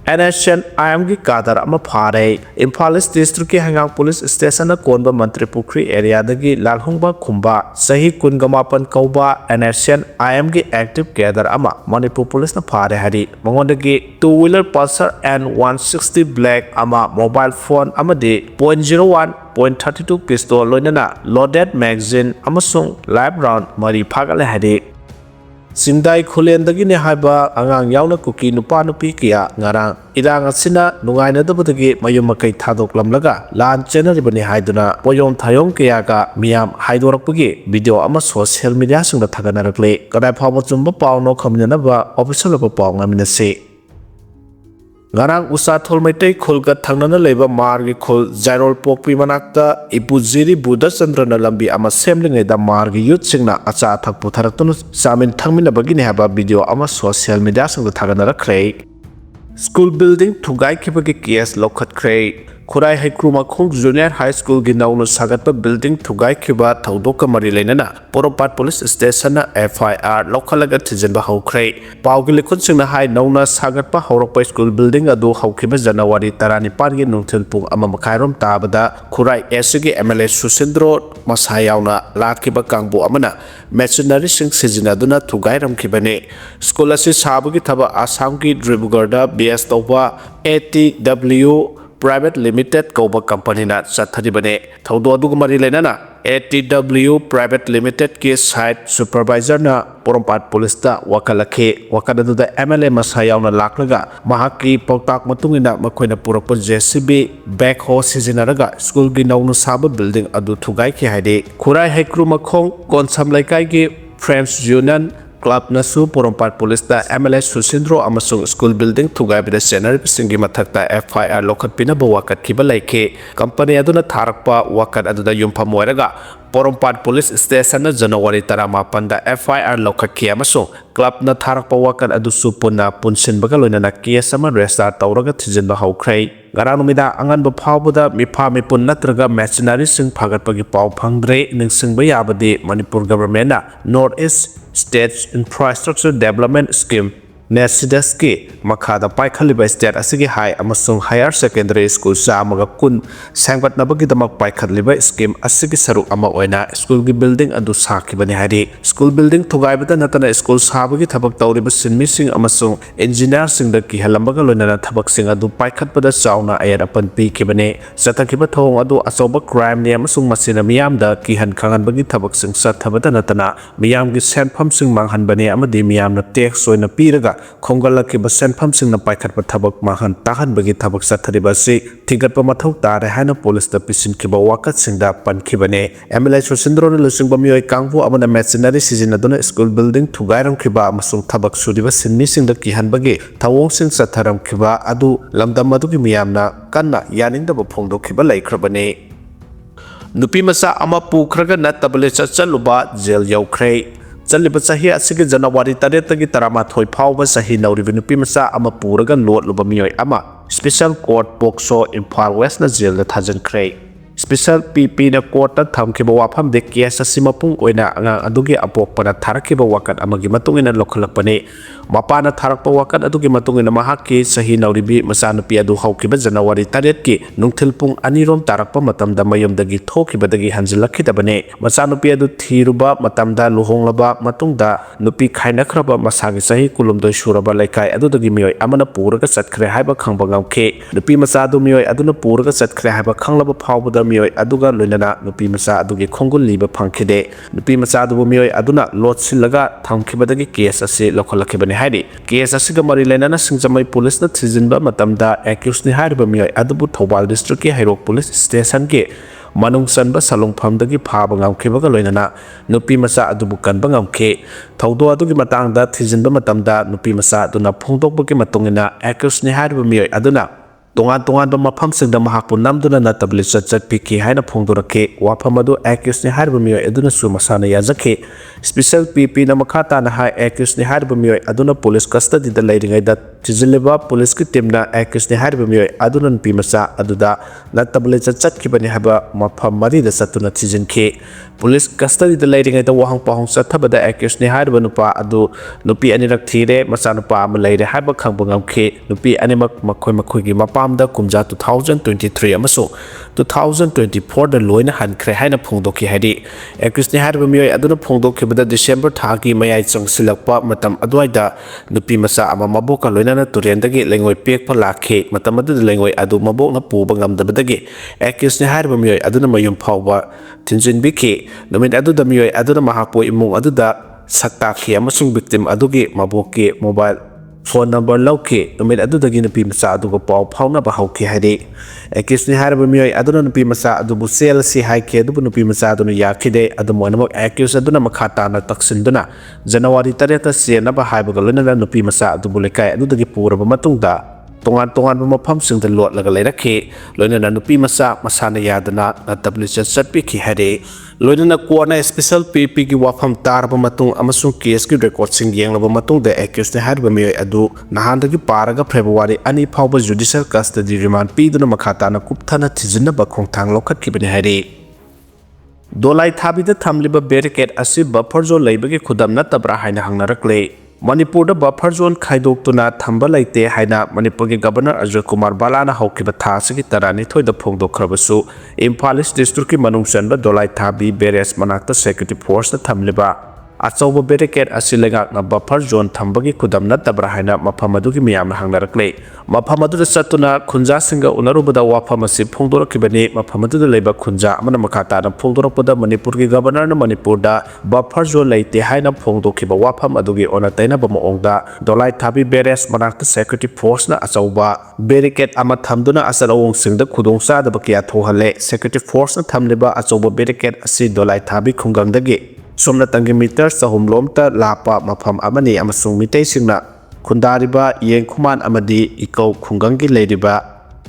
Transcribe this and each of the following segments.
NSN IMG Kadar ama Fare, Imphalis District Hangang Police Station Konba Mantri Pukri area dagi Lalhongba Kumba, Sahi Kungamapan Kauba, NSN IMG Active Gather ama Manipur Police na Fare Hari, Mongondagi 2-wheeler Pulsar and 160 Black ama mobile phone ama de .01 .32 pistol loinana loaded magazine amasung live round mari phagale hadi Sindai khulendagi ne haiba angang yauna kuki nupa nupi kiya ngarang irang asina nungaina dabudagi mayum makai thadoklamlaga lan chenaribani haiduna poyom thayong kiya ga miyam haidorakpagi video ama social media sungda thaganarakle kadai phawma chumba pawno khamnana ba official ba paw ngaminase Ngarang usa thol Meitei khulga thangnana leba margi khul jairol pokpi manakta ipujiri buddha chandrana lambi ama semlingai da margi youth singna acha thakpu tharaktunu samin thangmina bagini haba video ama social media sangda thagana rakhrei school building thugai khibagi case lokhat khrei Kurai Haikruma Khung Junior High School Ginaunu Sagatpa Building Thugai Kiba Thaudoka Mari Lainana Poropat Police Station FIR Lokalaga Tijanba Haukrei Paugili Kunsingna Hai Nauna Sagatpa Hauropa School Building Adu Haukiba Janawari Tarani Pargi Nungtil Pung Ama Makairom Tabada Kurai Esigi MLA Susindro Masayauna Lakiba Kangbu Amana Machinery Sing Sizinaduna Thugai Ram Kibane School Asi Sabugi Taba Asamgi Dribugarda BS Toba ATW Private Limited Koba Company na Sathadibane Thaudo Dugumari Lenana ATW Private Limited ke site supervisor na Porompat Police da wakalake wakadadu da MLA Masayaw na laklaga mahaki pautak matungina makoina purakpo JCB backhoe sizinaraga school ginaw no saba building adu thugai ke haide Kurai Haikru Makhong Konsam Laikai ke Friends Union Club nasu Porompat Police da MLA Susindro amasung school building thugai bida senar singi mathakta FIR lokat pina bawakat kiba laike company aduna tharakpa wakat aduda yumpham oiraga Porompat Police Station na January 18 da FIR lokat ki amasung club na tharakpa wakat adu supuna punsin baga loinana case ama register tawraga thijinba haukrei Garang numida angan ba phawbuda mipa mipun natraga machinery sing phagatpagi paw phangre ningsingba yabadi Manipur government na North East State Infrastructure Development Scheme Nesidaski Makada Paikhaliba State Asigi High Amasung Higher Secondary School Samaga Kun Sangbat Nabagi Damak Paikhaliba Scheme Asigi Saruk Ama Oina School Building Adu Saki Bani Hadi School Building Tugaibata Natana School Sabagi Tabak Tauriba Sin Missing Amasung Engineer Sing the Kihalambaga Lunana Tabak Sing Adu Paikat Pada Sauna Air Upon P Kibane Satakiba Tong Adu Asoba Crime Ni Amasung Masina Miam da Kihan Kangan Bagi Tabak Sing Satabata Natana Miam Gi Sandpam Sing Manghan Bani Amadi Miam na Tek Soina Piraga Kongalaki Basen Pumsing na Paikat Patabak Mahan Tahan Bagi Tabak Sataribasi, Tingat Pamatau Tare Hana Police the Pisin Kiba Wakat Singda Pan Kibane, MLA Susindro Lusing Bamio Kangfu Amana Machinery Sizinaduna School Building Tugairam Kiba Masung Tabak Sudiva Sin Missing the Kihan Bagi, Tawong Sing Sataram Kiba Adu Lamda Maduki Miamna, Kana Yanin the Bopondo Kiba Laikrabane. Nupi Masa Amapu Kraga Natabalicha Chaluba, Jail Yaukrei. Chaliba sahi asigi January 8 taramathoi phawba sahi nauribi nupi macha ama puraga lot luba miyoi ama Special Court Pokso Imphal West na jail da thajan khrei Special PP na court ta thamkiba wafam de case asimapung oina angang adugi apokpana tharakiba wakat amagi matungina lokhalakpane mapana tharakpa wakat adugi matungina mahaki sahi nauribi macha nupi adu haukiba January 8 ki nungthilpung anirom tarakpa matamda mayumdagi thokibadagi hanjilakhitabane macha nupi adu thiruba matamda luhonglaba matungda nupi khainakhraba masagi sahi kulumdoi suraba laikai adudagi miyoi amana puraga satkhre haiba khangba ngamkhe nupi macha adu miyoi aduna puraga satkhre haiba khanglaba phawbada miyoi aduga loinana nupi macha adugi khongul liba phangkhide nupi macha adu miyoi aduna lot silaga thamkhibadagi case ase lokhalakibane haidi case asiga mari lainana singjamai police na thijinba matamda accused ni hariba miyoi adubu Thobal district ki Hairok police station ki Manung Sanba Salong Phamdagi phaba ngamkhibaga loinana nupi macha adubu kanba ngamkhe thaudo adugi matangda thijinba matamda nupi macha aduna phongdokbagi matungina accused ni hariba miyoi aduna tongan tongan ba mafam singda mahakpu namduna natabli chat piki haina phongdorake wafam adu accuse ni harba miyo aduna su masana yazake special pp na makhata na hai accuse ni harba miyo aduna police custody da leiringai da tijileba police ki team na accuse ni harba miyo aduna pi masa aduda natabli chat kibani haba mafam mari da satuna tijinke police custody da leiringai da wahang pahong sathaba da accuse ni harba nupa adu nupi anirak thire masa nupa am leire harba khangbangam ke nupi animak makhoi gi mapamda kumja 2023 amaso 2024 da loina hankhre haina phongdoki haidi accuse ni harba miyo aduna phongdoki bada December thagi mayai changsilakpa matam adwaida nupi masa ama maboka loina na turendagi lengoi pekpa lakhe matam adu lengoi adu mabok na puba ngamdabadagi accuse ni harba miyo aduna mayum phawba tinjinbiki numit adu da miyo aduna mahakpo imung adu da saktakhi amasung victim adugi maboki mobile phone number lauke numit adu dagi nupi masa adu ko paw phawna ba hauke haidi accuse ni harba miyo aduna nupi masa adu bu sel si haike adu nupi masa adu yakhide adu monamok accuse aduna makhata na taksinduna January 3 sena ba haiba galona nupi masa adu bulekai adu dagi puraba matungda tongan tongan mafam singda lot laga leirakhe loina nupi masa masana yadana na tablisha satpi ki hade loina kona special pp ki wafam tarba matung amasung case ki record sing yenglaba matung da accused ni harba miyo adu nahandagi paraga February ani phawba judicial custody remand piduna makhata na kupthana thijinna ba khongthang lokhat ki bani hade dolai thabida thamliba barricade asi buffer zone leibagi khudam na tabra haina hangnarakle Manipur da buffer zone khaidokuna thamba laite haina Manipur ki governor Ajay Kumar Balana haukiba thasigi tarani thoida phongdokrabasu Imphal East district ki manung chanba dolai thabi beres manakta security force na thamliba achauba barricade asi legak na buffer zone thambagi khudam na tabra haina mafam adugi miyam hangnarakle mafam adu satuna khunja singa unarubada wafam asi phongdorakibani mafam adu leiba khunja amana makhata na phongdorakpada Manipur ki governor na Manipur da buffer zone leite haina phongdokiba wafam adugi ona taina ba maongda dolai thabi beres manakta security force na achauba barricade ama thamduna asalawong singda khudongsa da bakia thohale security force na thamliba achauba barricade asi dolai thabi khungangdagi somna tangi meter sahum lomta lapa mafam amani amasung Meitei singna khundariba yengkhuman amadi ikau khungangi leiriba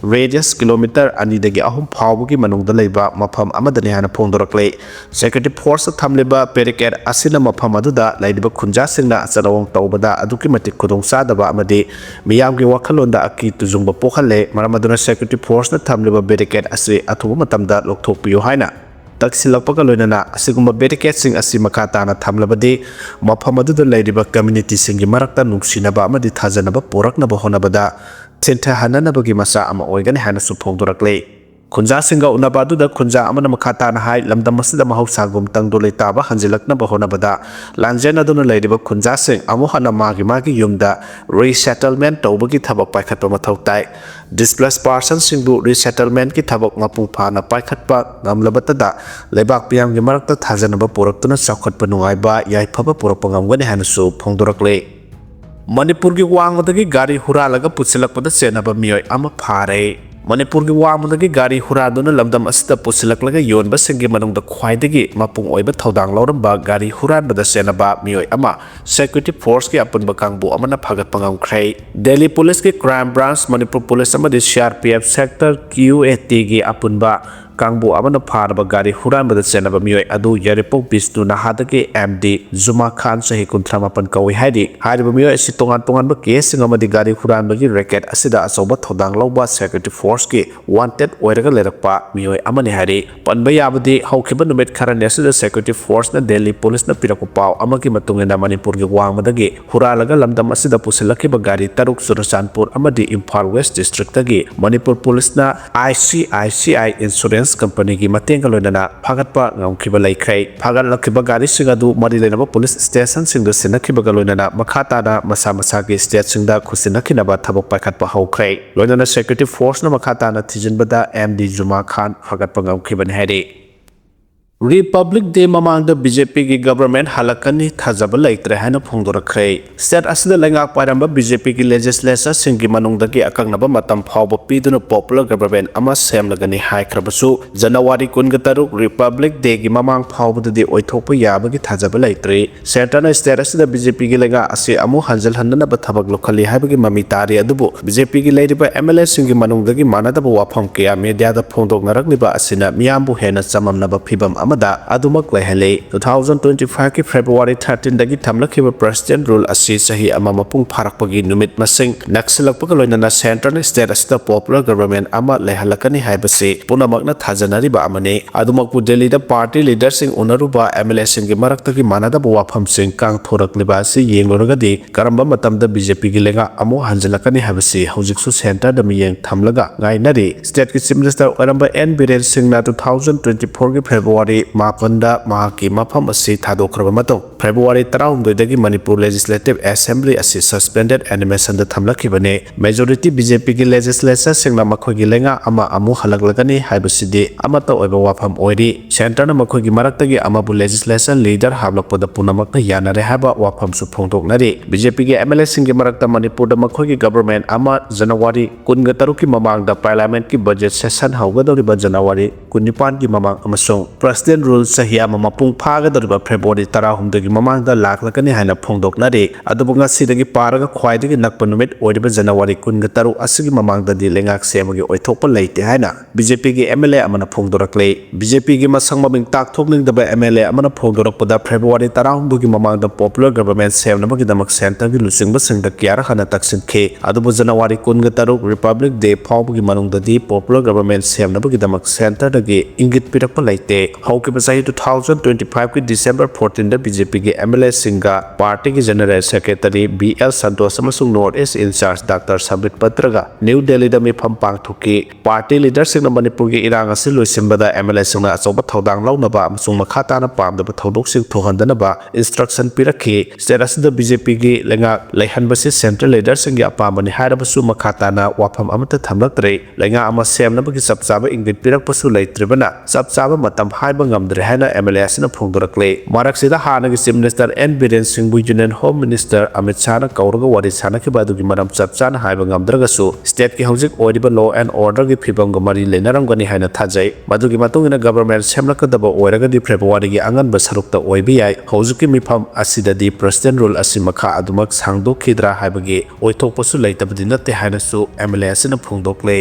radius kilometer ani dagi ahum phawbugi manungda leiba mafam amadani hana phongdorakle security force thamliba barricade asina mafam aduda leidiba khunja singna achalawong tawbada aduki matik khudongsa daba amadi miyamgi wakhalonda aki tujungba pokhalle maramaduna security force na thamliba barricade asi athuba matamda lokthokpiyo haina taksilakpaga loinana asigumba barricade sing asi makhata na thamlabadi mafam aduda leidiba community singi marakta nungsinaba amadi thajanaba poraknaba honabada tenta hananabagi masa ama oigani hana su phongdorakle khunja singa unabadu da khunja amana makhata na hai lamdam masida mahausagum tangdole taba hanjilakna bahonabada lanjena duna leidiba khunja sing amu hana magi yumda resettlement tawbagi thabak paikhatpa mathau tai displaced person singbu resettlement ki thabak ngapung phana paikhatpa ngamlabata da lebak piam gi marakta thajanaba poraktuna chakhatpa nungaiba yaifaba porakpa ngamgani hana su phongdorakle Manipur ki wangdagi gari huralaga pusilakpada senaba miyoy ama phare Manipur ki wangdagi gari huraduna lamdam asida pusilaklaga yonba singi manungda khwaidagi mapung oiba thaudang lawramba gari huradbada senaba miyoy ama security force ki apunba kangbu amana phagat pangamkhrai Delhi police ki crime branch Manipur police amadi CRPF sector QAT gi apunba kangbu amana pharaba gari huranbada senaba miyoy adu yarepok bisnu nahadagi MD Zuma Khan sahi kuntramapan kawi haidi hariba miyoy asi tongan ba case ngamadi gari huranbagi racket asida asoba thodang lawba security force ki wanted oiraga lerakpa miyoy amani hari panba yabadi haukiba numit kharan asida security force na Delhi police na piraku paw amagi matungena Manipur gi wangmadagi huralaga lamdam asida pusilakiba gari taruk Surachandpur amadi Imphal West district tagi Manipur police na ICICI insurance company ki matenga loinana phagatpa ngamkhiba laikhrai phagat lakhiba gari singadu mari leinaba police station singda sinakhiba loinana makhata na masa ki state singda khusinakhinaba thabak paikhatpa haukhrai loinana security force na makhata na thijinbada MD Zuma Khan phagatpa ngamkhiba haidi Republic Day mamangda BJP gi government halakani thajaba leitre haina phongdorakhrei state asida lengak paramba BJP gi legislature singi manungdagi akangnaba matam phawba piduna popular government ama semlagani haikhrabasu January 13 Republic Day gi mamang phawbadadi oithokpa yabagi thajaba leitre center na state asida BJP gi lenga ase amu hanjal handana ba thabak lokhali haibagi mami tari adubu BJP gi leiriba MLA singi manungdagi manadaba wafam kya media da phongdoknarakliba asina miyambu hena chamamnaba phibam amada adumak lehle 2025 ki February 13 dagi thamlakhiba president rule asi sahi ama mapung pharakpagi numit masing naksilakpaga loinana center na state asida popular government ama lehalakani haibase punamakna thajanari ba amane adumakpu Delhi da party leaders sing unaruba MLA sing gi maraktagi manada ba wafam sing kang thorakliba asi yengloragadi karamba matamda BJP gi lenga amu hanjalakani haibase hojiksu center da miyeng thamlaga ngainari state ki chief minister aramba N Biren Singh na 2024 ki February Mapanda Mahaki Mapam asi thadokraba matong February 13 dagi Manipur Legislative Assembly asi suspended animation da thamlakibane majority BJP gi legislature singna makhogi lenga ama amu halaglagani haibasidi amata oiba wafam oiri center na makhogi maraktagi amabu legislation leader hablakpada punamakna yanare haba wafam su phongdoknari BJP gi MLA singi marakta Manipur da makhogi government ama January 13 ki mamang da parliament ki budget session haugadoriba January 19 ki mamang amasong president rule sahi ama mapung phagadoriba February 13 gi mamang da laklakani haina phongdoknari adubunga sidagi paraga khwaidagi nakpa numit oiriba January 13 asigi mamang da di lengak semagi oithokpa leite haina BJP gi MLA amana phongdorakle BJP gi masang maming takthokning daba MLA amana phongdorakpada February 13 gi mamang da popular government semnabagi damak center gi lusingba singda kyara khana taksinke adubu January 13 Republic Day phawbagi manungda di popular government semnabagi damak center dagi ingit pirakpa leite haukiba sahi 2025 ki December 14 da BJP gi MLA singa party ki general secretary BL Santos amasung North East in charge Dr. Sabit Patraga New Delhi da mi phampang thuki party leader singna Manipur gi irang asi loisimbada MLA singna achoba thodang launaba amasung makhata na pamdaba thodok sing thohandanaba instruction pirakhi status da BJP gi lenga leihanbasi central leader singi apamani harabasu makhata na wafam amata thamlaktre lenga ama semnaba gi sapchaba ingit pirakpasu leitribana sapchaba matam haiba ngamdre haina MLA asina phongdorakle maraksida hanagi chief minister N Biren Singh Union Home Minister Amit Shah na kauraga wari sanaki badugi maram chapchana haiba ngamdragasu state ki hojik oiriba law and order gi phibam ga mari lenaramgani haina thajai madugi matungina government semlakadaba oiraga di February gi angan ba sarukta oibi yai hojiki mifam asida di president rule asimakha adumak sangdokhidra haibagi oithokpasu leitabadi natte haina su MLA asina phongdokle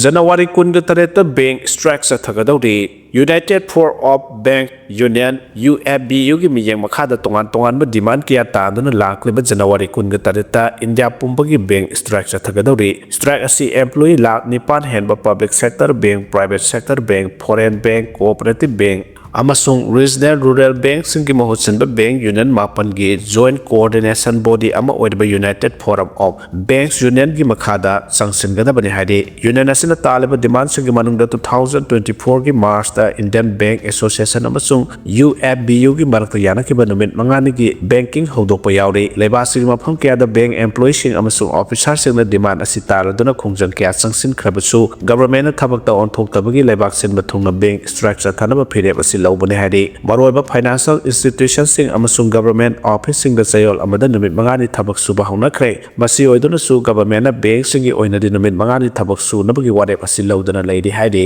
January 13 bank strikes thagadauri United for of Bank Union UFBU gi miyeng makhada tongan ba demand kiya tanduna lakliba January 13 India pumbagi bank strike thagadauri strike asi employee lakh 9 henba public sector bank private sector bank foreign bank cooperative bank amasung regional rural bank singi mahutsinba bank union mapan gi joint coordination body ama oiba United Forum of Banks Union gi makhada sangsingadabani haidi union asina taliba demand singi manungda 2024 gi March da Indian Bank Association amasung UFBU gi marakta yanakiba numit mangani gi banking hodokpa yauri leibasi mafam kya da bank employees sing amasung officers sing na demand asi taraduna khongjang kya sangsin khrabasu government na thabakta onthoktabagi leibak sinba thungna bank structure thanaba phireb asi laubane haidi maroiba financial institutions sing amasung government office sing da chayol amada numit mangani thabak suba haunakre masi oiduna su government na bank singi oinadi numit mangani thabak su nabagi warep asi laudana leidi haidi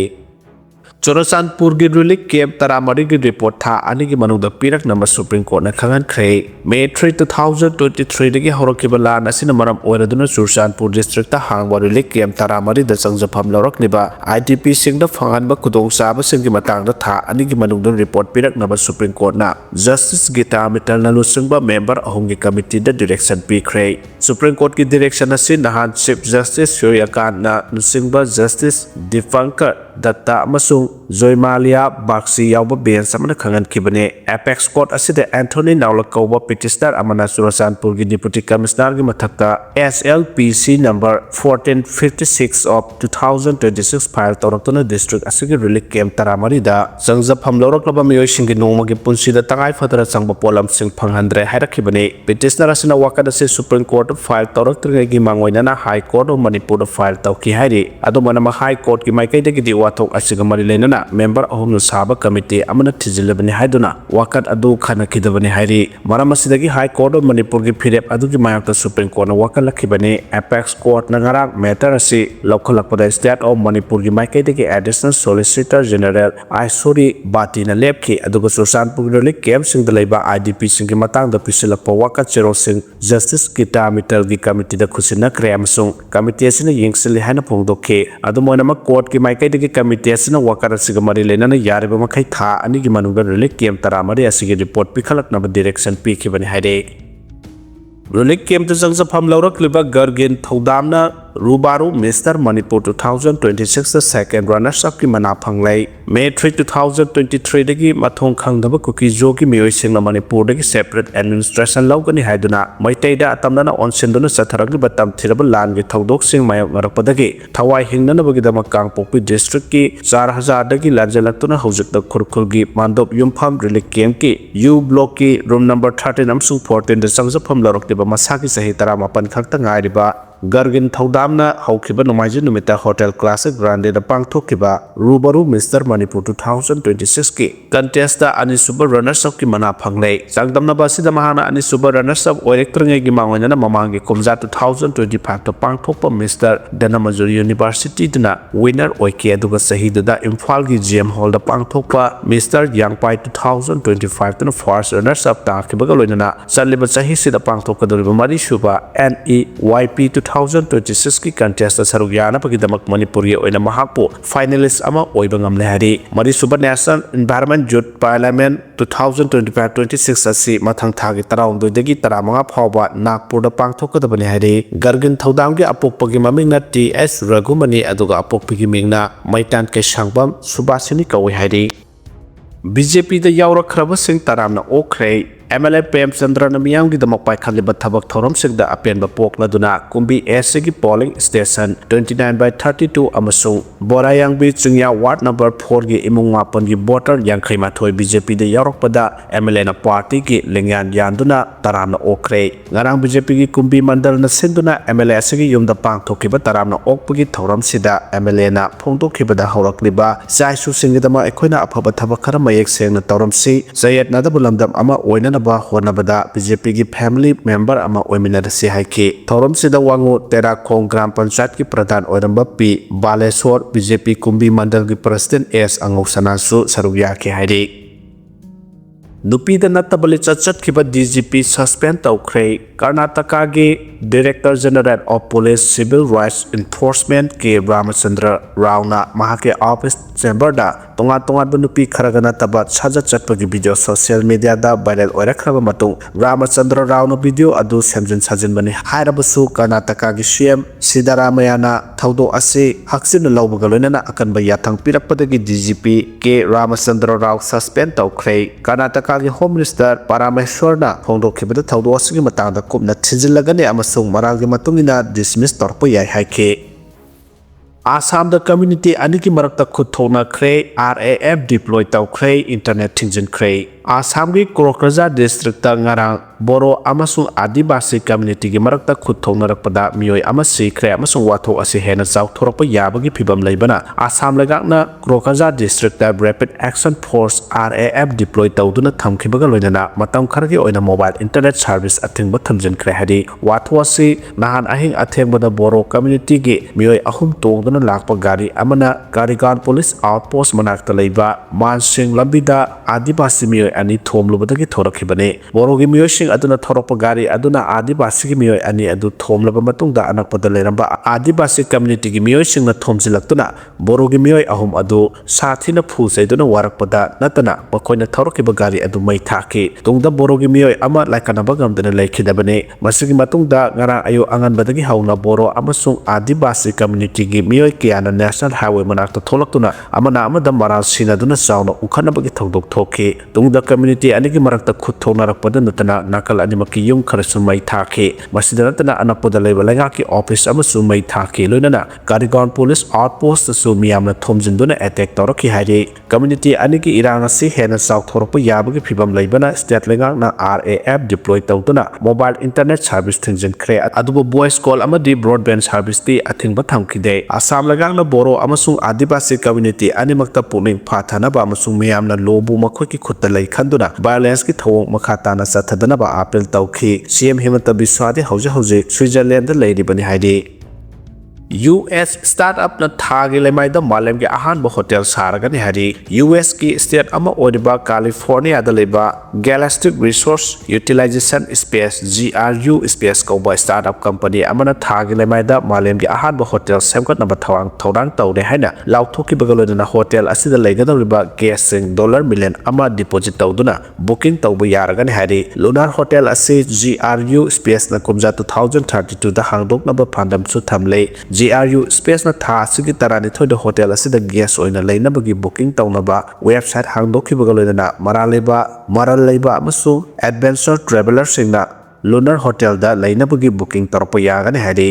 Chorochandpur gi relief camp taramari gi report tha ani gi manungda pirak nama Supreme Court na khangan khrei May 3 2023 dagi horokiba lan asina maram oiraduna Chorochandpur district ta hangwa relief camp taramari da changjapam lawrakniba IDP singda phanganba kudong saba singi matangda tha ani gi manungda report pirak nama Supreme Court na Justice Gita Mittal na lusungba member ahongi committee da direction pi khrei Supreme Court ki direction asi nahan Chief Justice Suryakan na lusungba Justice Dipankar Datta amasung Zoimalia Baxi yauba bench amana khangan kibane Apex Court asida Anthony Naulak kauba petitioner amana Chorochandpur gi Deputy Commissioner gi mathakta SLPC number 1456 of 2026 file tawraktuna district asigi relief camp taramari da changjapam lawraklaba miyoi singi nongma gi punsida tangai fadara changba polam sing phanghandre hairakibane petitioner asina wakada se Supreme Court file tawraktre gi mangoina na High Court of Manipur file tawki hairi adumana ma High Court gi maikai dagi di wathok asiga mari lena loinana member ahumna saba committee amana thijilabani haiduna wakat adu khanakidabani hairi maram asidagi high court of Manipur gi phirep adugi mayakta supreme court na wakal lakhibani apex court na ngarang matter asi lokhalakpada state of Manipur gi maikai dagi additional solicitor general Aisori Bati na lepki aduga Susanpur relic camp sing dalaiba IDP sing gi matang da pisilakpa wakat chero sing justice kita mital gi committee da khusina kre amasung committee asina yengsili hana phongdokhe adumoina ma court gi maikai dagi committee asina wakat asiga mari lenana yariba makai tha ani gi manungda relic camp taramari asigi report pikhalakna ba direction pikhibani haire relic camp to jangzafam laurakliba gargin thodamna Rubaru Mr. Manipur 2026 the second runners up ki mana phanglai May 3 2023 dagi mathong khangdaba Kuki jogi mioi singna Manipur dagi separate administration lawgani haiduna Meitei da atamna onsenduna satharagli batam thirabal lan gi thodok sing mayam marakpadagi thawai hingnana bagi dama Kangpokpi district ki 4000 dagi larjalaktuna hojikta khurkhul gi mandop yumpham relic camp ki U block ki room number 13 amsung 14 da sangzafam laraktiba masaki sahi 18 khakta ngairiba Gargin Thodamna Haukiba Nomaji Numita Hotel Classic Grande the Pangtokiba Rubaru Mr. Manipur 2026 ki contesta ani super runners up ki mana phanglei Sangdamna Basida Mahana ani super runners up oire gi mangwana mamangi kumja 2025 to Pangthokpa Mr. Danamajur University dina winner oike aduga sahidada Imphal gi GM Hall da Pangthokpa Mr. Yangpai 2025 to first runners up ta kibaga loinana saliba sahi sida Pangthokka doriba mari shuba NEYP 2026 ki contest saruk yana pagidamak Manipuri oina mahakpo finalist ama oiba ngamle hari mari suba national environment youth parliament 2025-26 asi mathang thagi taraung degi taramanga phawba Nagpur da pangthokadabani hari gargin thodam gi apokpa gi mamingna TS Ragumani aduga apokpi gi mingna Maitan ke sangbam Subasini kawi hari BJP da yawrakraba sing taramna okhrei MLA Chandra Namiyam gi damak pai khaliba thabak thorom sigda apenba pokla duna kumbi SC gi polling station 29/32 amasung Borayang bi chungya ward number 4 gi imung mapan gi voter yangkhai mathoi BJP da yaurokpada MLA na party gi lengyan yanduna taramna okre ngarang BJP gi kumbi mandal na senduna MLA asigi yumda pangthokiba taramna okpagi thorom sida MLA na phongtokhiba da haurakliba jaisu singidama ekhoina afaba thabak khara mayek sengna tawramsi sayet na da bulamdam ama oina ba honabada BJP gi family member ama oiminada se haike thorom sida wangu tera khong gram panchayat ki pradhan oiramba P Baleswar BJP kumbi mandal gi president S angau sanasu sarugya ke haire Nupida natabali chachat kiba DGP suspend tawkhrei Karnataka gi Director General of Police Civil Rights Enforcement ke Ramachandra Rao na mahake office chamber da tonga nupi kharagana tabat saja chatpagi video social media da viral oirakraba matung Ramachandra Rao no video adu semjin sajin bani hairabasu Karnataka gi CM Sidaramayana thaudo ase haksin lawbaga loinana akanba yathang pirakpadagi DGP ke Ramachandra Rao suspend tawkhrei Karnataka gi Home Minister Parameshwarna phongdokhibada thaudo asigi matangda kupna thinjilagani amasung maralgi matungina dismiss torpo yai haike Assam the community aniki marakta khutthona khre RAF deploy tawkhre internet thingjin khre Assam gi Kokraja district ta ngarang Boro amasung Adibasi community gi marakta khutthona rakpada mioi amasi khre amasung watho ase hena chau thorakpa yabagi phibam leibana Assam lagakna Kokraja district ta rapid action force RAF deploy tawduna thamkhibaga loinana matam khargi oina mobile internet service athingba thamjin khre hadi watho ase nahan ahing athengbada Boro community gi mioi ahum tongduna lakpa gari amana Karigan police outpost manakta leiba Mansing lambida Adibasi mioi ani thomlubadagi thorakhibane Borogi miyoising aduna thorokpa gari aduna Adibasi gi mioi ani adu thomlaba matungda anakpada leramba Adibasi community gi miyoising na thomjilaktuna Borogi mioi ahum adu sathina phusaiduna warakpada natana makoina thorokhiba gari adu mai thaki tungda Borogi mioi ama laikanaba gamdana leikhidabane masigi matungda ngara ayo anganbadagi hauna Boro amasung Adibasi community gi mioi kiana national highway manakta tholaktuna amana amada maral sinaduna sauna ukhanabagi thodok thoki tungda community anigi marakta khut thonarakpada natana nakal animaki yung kharasu mai thaki masida natana anapoda leba lengaki office amasu mai thaki loinana Karigon police outpost su miyamna thomjinduna attack toraki haidi community aniki iranga si hena south thorpo yabagi phibam leibana state lengang na RAF deploy tawtuna mobile internet service thingjin khre adubo voice call amadi broadband service ti athingba thamkide Assam lagang na boro amasung adibasi community animakta puning phathana ba amasung miyamna lobu makhoi ki khutta lei khanduna violence ki thawong makhatana sathadana ba appeal tawkhi CM Himanta Biswade hauja Switzerland leiribani haidi US startup na thagi lemaida malem ge ahan ba hotel saragani hari US ki state ama odiba California da leba Galactic Resource Utilization Space GRU space ko ba startup company amana thagi lemaida malem ge ahan ba hotel semkat na ba thawang thorang tawde haina lauthoki bagalona na hotel asida leigada riba guesting $1 million ama deposit tawduna booking tawbu yaragani hari lunar hotel ase GRU space na kumja 2032 da hangdok na ba phandam su thamle GRU space na tha sigi tarani thoida hotel asida guest oina leina bagi booking tawnaba website hangdokhi bagaloina maral leiba amasu adventure traveler singna lunar hotel da leina bagi booking tarpa yagani hadi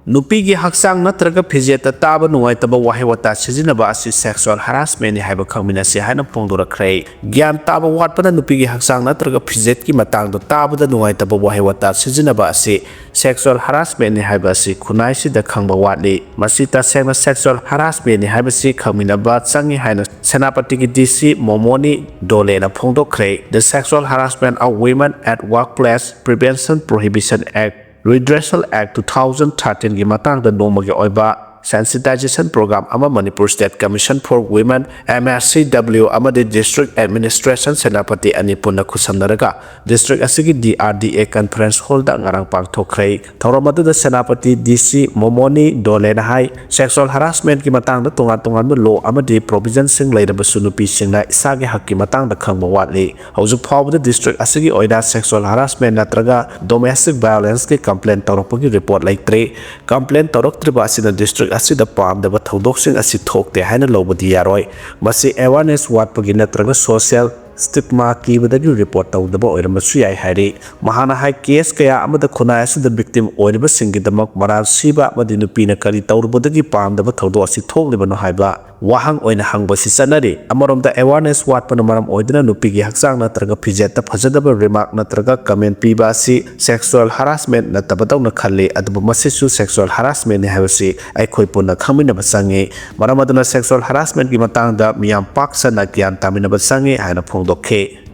Nupigi haksang natraga phijeta taba nuai taba wahi wata sijinaba asi sexual harassment ni haiba khangmina si haina pongdora khrei gyan taba watpada nupigi haksang natraga phijet ki matang do taba da nuai taba wahi wata sijinaba asi sexual harassment ni haiba si khunai si da khangba watli masita sengna sexual harassment ni haiba si khangmina ba changi haina senapati ki DC momoni dole na pongdo khrei the sexual harassment of women at workplace prevention prohibition act Redressal Act 2013 gi matang da noma gi oiba sensitization program ama Manipur State Commission for Women MSCW ama the District Administration Senapati Anipuna Kusamnaraga District asigi DRDA Conference Hall da ngarang pangthokhrei thoramadu da Senapati DC Momoni Dole na hai sexual harassment ki matang da tongan bu law ama the provision sing leiraba sunupi singna isagi hakki matang da khangba watli hauju phawda district asigi oida sexual harassment natraga domestic violence ki complaint torokpagi report laitre complaint toroktriba asina district asida pamdaba thodoksin asi thokte haina lobadi yaroi masi awareness watpagi natraga social stigma ki badagi report tawdaba oiramasu yai hari mahana hai case kaya amada khuna asida victim oiriba singidamak maral siba madinu pina kari tawrubadagi pamdaba thodo asi thoklibano haiba wahang oina hangba si sanari amaromda awareness watpana maram oidina nupigi haksang natraga phijeta phajadaba remark natraga comment piba si sexual harassment na tabadaw na khalli adubu masisu sexual harassment ni habasi aikhoi punna khamina basangi maramaduna sexual harassment gi matangda miyam paksa na gyan tamina basangi haina phongdokhe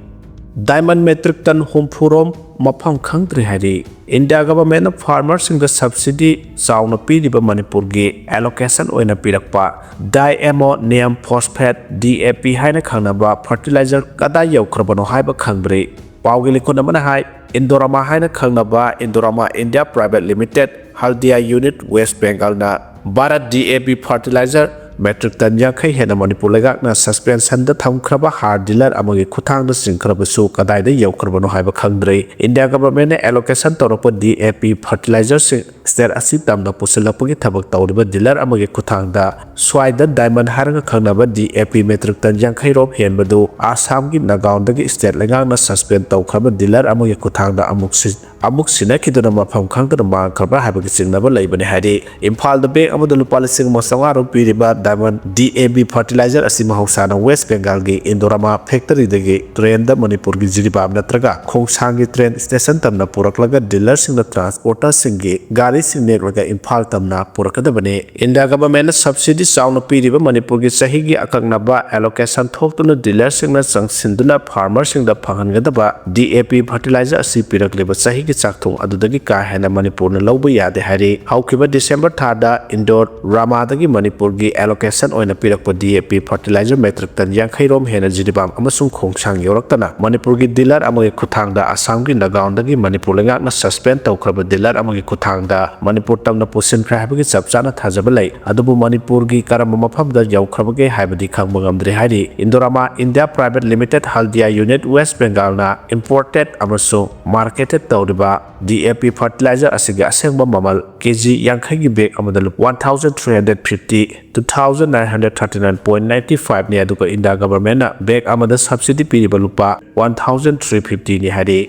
Diamond metric ton humpurom mafam khangdri hari India government farmers sing the subsidy sauna piriba Manipur gi allocation oina pirakpa diammonium phosphate DAP haina khangnaba fertilizer kada yaukrabano haiba khangbre pawgi likona mana hai Indorama haina khangnaba Indorama India Private Limited Haldia Unit West Bengal na Bharat DAP fertilizer metric ton yankai hena Manipur legak na suspension da thamkraba har dealer amagi khuthang da singkraba su kadai da yaukrabano haiba khangdre India government ne allocation toropa DAP fertilizer state asi tamda pusilapagi thabak tawriba dealer amagi khuthang da swaida diamond haranga khangnaba DAP metric ton yankai rob henbadu Assam gi Nagaon dagi state legak na suspend tawkraba dealer amagi khuthang da amuk sina kiduna mafam khangda ma kharba haiba singnaba leibani hari Imphal da bag amada lupa lising mosanga ro piriba diamond DAP fertilizer asi mahausana West Bengal gi Indorama factory dagi train da Manipur gi jiribam natraga khongsang gi train station tamna puraklaga dealer sing da transporter sing gi gari sing nekraga Imphal tamna purakadabane India government subsidy sauna piriba Manipur gi sahi gi akaknaba allocation thoktuna dealer sing na sangsinduna farmer sing da phangangadaba DAP fertilizer asi pirakleba sahi gi chakthong adudagi ka hena Manipur na lawba yade hari haukiba December thada Indore Rama dagi Manipur gi allocation oina pirakpa DAP fertilizer metric ton yankai rom hena jiribam amasung khongsang yoraktana Manipur gi dealer amagi khuthangda Assam gi Nagaon dagi Manipur lengak na suspend tawkraba dealer amagi khuthangda Manipur tamna pusin khrabagi chapchana thajaba lei adubu Manipur gi karamba mafamda yaukrabage haibadi khangba ngamdre hari Indorama India Private Limited Haldia Unit West Bengal na imported amasung marketed tawriba DAP fertilizer asigi asengba mamal kg yankai gi bag amada 1350 2,939.95 ni aduka India government na bag amada subsidy piriba lupa 1,350 ni hari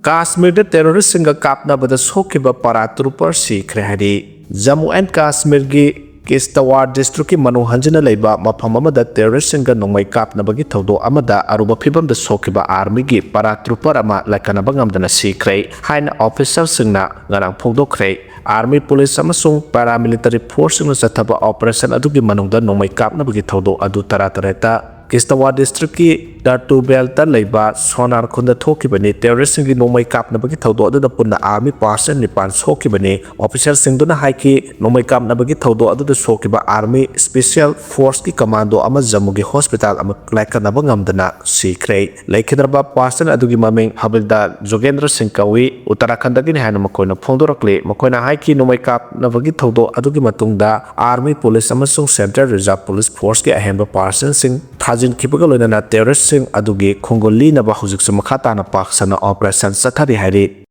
Kashmir terrorist kapnabada sokhiba paratrooper sikhre hari Jammu and Kashmir gi Kishtawar district ki manu hanjina leiba mafam amada terrorist singa nongmai kapnabagi thodo amada aruba phibam da sokhiba army gi paratrooper ama laikanaba ngamdana sikhre haina officer singna ngarang phongdokre Army police amasung paramilitary force singna sathaba operation adugi manungda nongmai kapnabagi thodo adu taratareta Kishtawar district ki Dartu Belta leiba sonar khunda thokibani terrorist singi nomai kapnabagi thodo adu punna army person nipan sokibani officer singduna haiki nomai kapnabagi thodo adu sokiba army special force ki commando ama Jammu gi hospital ama laikanaba ngamdana sikre laikhidraba person adugi maming Havildar Jogendra Singh Kawi Uttarakhand gi hana makoina phongdorakle makoina haiki nomai kapnabagi thodo adugi matungda army police amasung central reserve police force ki ahenba person sing thajin khibaga loina terrorist sing adugi khongoli na ba hujik makata na pak sana operation sathari hari